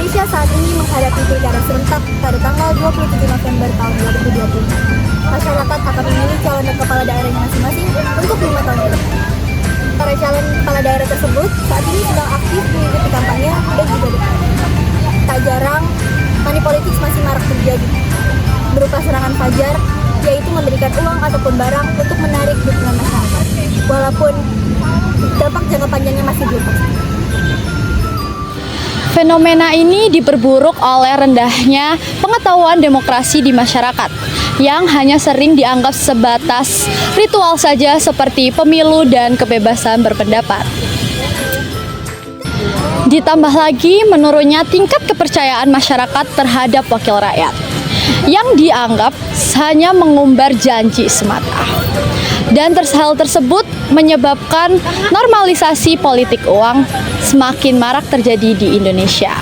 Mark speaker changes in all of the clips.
Speaker 1: Indonesia saat ini menghadapi pilkada serentak pada tanggal 27 November tahun 2020. Masyarakat akan memilih calon dan kepala daerahnya masing-masing untuk 5 tahun ke depan. Para calon kepala daerah tersebut saat ini sedang aktif mengikuti kampanye dan juga debat. Tak jarang, money politics masih marak terjadi, berupa serangan fajar, yaitu memberikan uang ataupun barang untuk menarik dukungan masyarakat, walaupun dampak jangka panjangnya masih belum pasti.
Speaker 2: Fenomena ini diperburuk oleh rendahnya pengetahuan demokrasi di masyarakat yang hanya sering dianggap sebatas ritual saja seperti pemilu dan kebebasan berpendapat. Ditambah lagi menurunnya tingkat kepercayaan masyarakat terhadap wakil rakyat yang dianggap hanya mengumbar janji semata. Dan hal tersebut menyebabkan normalisasi politik uang semakin marak terjadi di Indonesia.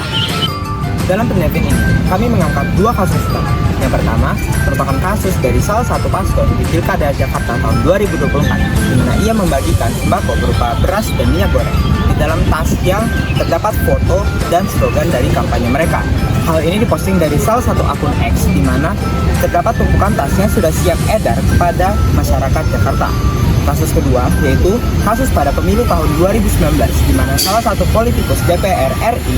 Speaker 3: Dalam penelitian ini, kami mengangkat 2 kasus utama. Yang pertama, merupakan kasus dari salah satu paslon di Pilkada Jakarta tahun 2024, di mana ia membagikan sembako berupa beras dan minyak goreng. Di dalam tas yang terdapat foto dan slogan dari kampanye mereka. Hal ini diposting dari salah satu akun X, di mana terdapat tumpukan tas yang sudah siap edar kepada masyarakat Jakarta. Kasus kedua yaitu kasus pada pemilu tahun 2019, di mana salah satu politikus DPR RI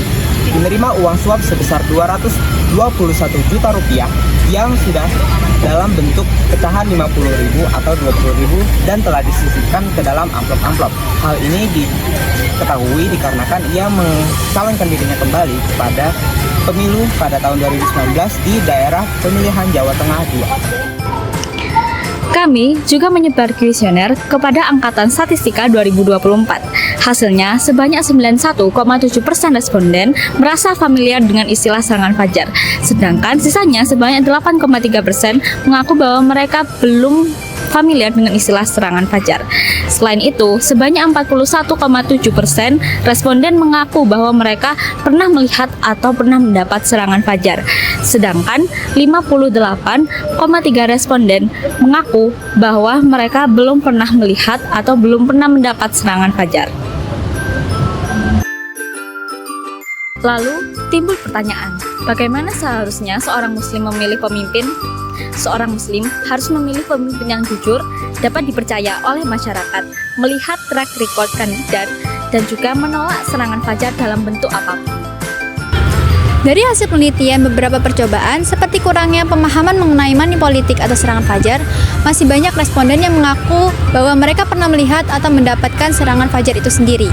Speaker 3: menerima uang suap sebesar 221 juta rupiah yang sudah dalam bentuk pecahan 50.000 atau 20.000 dan telah disisihkan ke dalam amplop-amplop. Hal ini diketahui dikarenakan ia mencalonkan dirinya kembali pada pemilu pada tahun 2019 di daerah pemilihan Jawa Tengah 2.
Speaker 2: Kami juga menyebar kuesioner kepada Angkatan Statistika 2024. Hasilnya, sebanyak 91,7% responden merasa familiar dengan istilah serangan fajar. Sedangkan sisanya sebanyak 8,3% mengaku bahwa mereka belum familiar dengan istilah serangan fajar. Selain itu, sebanyak 41,7% responden mengaku bahwa mereka pernah melihat atau pernah mendapat serangan fajar. Sedangkan 58,3% responden mengaku bahwa mereka belum pernah melihat atau belum pernah mendapat serangan fajar. Lalu timbul pertanyaan, bagaimana seharusnya seorang muslim memilih pemimpin? Seorang muslim harus memilih pemimpin yang jujur, dapat dipercaya oleh masyarakat, melihat track record kandidat, dan juga menolak serangan fajar dalam bentuk apapun.
Speaker 1: Dari hasil penelitian beberapa percobaan, seperti kurangnya pemahaman mengenai money politik atau serangan fajar, masih banyak responden yang mengaku bahwa mereka pernah melihat atau mendapatkan serangan fajar itu sendiri.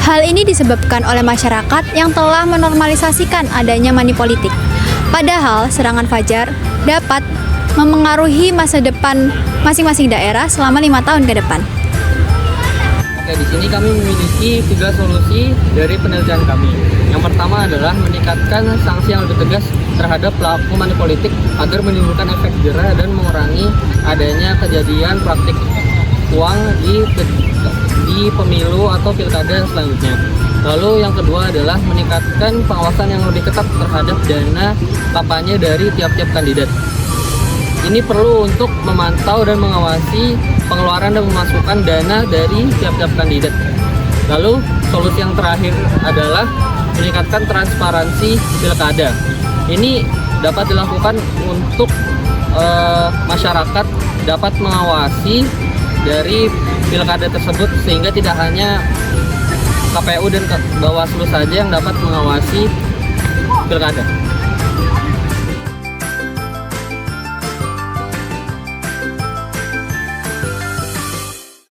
Speaker 1: Hal ini disebabkan oleh masyarakat yang telah menormalisasikan adanya money politik. Padahal serangan fajar dapat memengaruhi masa depan masing-masing daerah selama 5 tahun ke depan.
Speaker 4: Oke, di sini kami memiliki 3 solusi dari penelitian kami. Yang pertama adalah meningkatkan sanksi yang lebih tegas terhadap pelaku money politik agar menimbulkan efek jerah dan mengurangi adanya kejadian praktik uang di pemilu atau pilkada selanjutnya. Lalu yang kedua adalah meningkatkan pengawasan yang lebih ketat terhadap dana kampanye dari tiap-tiap kandidat. Ini perlu untuk memantau dan mengawasi pengeluaran dan pemasukan dana dari tiap-tiap kandidat. Lalu solusi yang terakhir adalah meningkatkan transparansi pilkada. Ini dapat dilakukan untuk masyarakat dapat mengawasi dari pilkada tersebut, sehingga tidak hanya KPU dan Bawaslu saja yang dapat mengawasi pilkada.